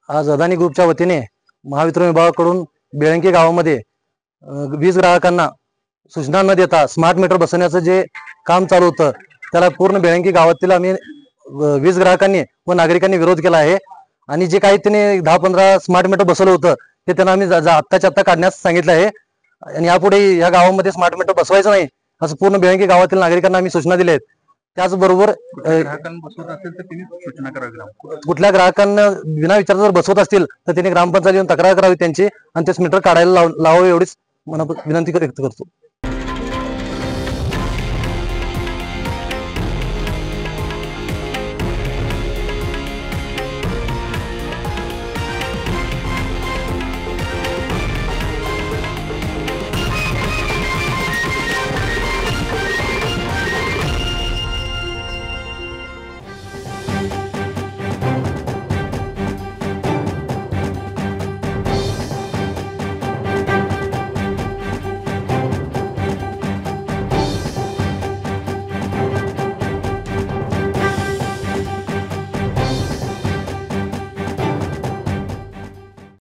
आज अदानी ग्रुपच्या वतीने महावितरण विभागाकडून बेळंकी गावामध्ये वीज ग्राहकांना सूचना न देता स्मार्ट मीटर बसवण्याचं जे काम चालू होतं त्याला पूर्ण बेळंकी गावातील आम्ही वीज ग्राहकांनी व नागरिकांनी विरोध केला आहे। आणि जे काही त्यांनी 10-15 स्मार्ट मीटर बसवलं होतं ते त्यांना आम्ही आत्ताच्या आत्ता काढण्यास सांगितलं आहे आणि यापुढे या गावामध्ये स्मार्ट मीटर बसवायचं नाही असं पूर्ण बेळंकी गावातील नागरिकांना आम्ही सूचना दिल्या आहेत। त्याचबरोबर कुठल्या ग्राहकांना विना विचारता जर बसवत असतील तर त्यांनी ग्रामपंचायत येऊन तक्रार करावी त्यांची आणि तेच मीटर काढायला लावावे एवढीच विनंती व्यक्त करतो।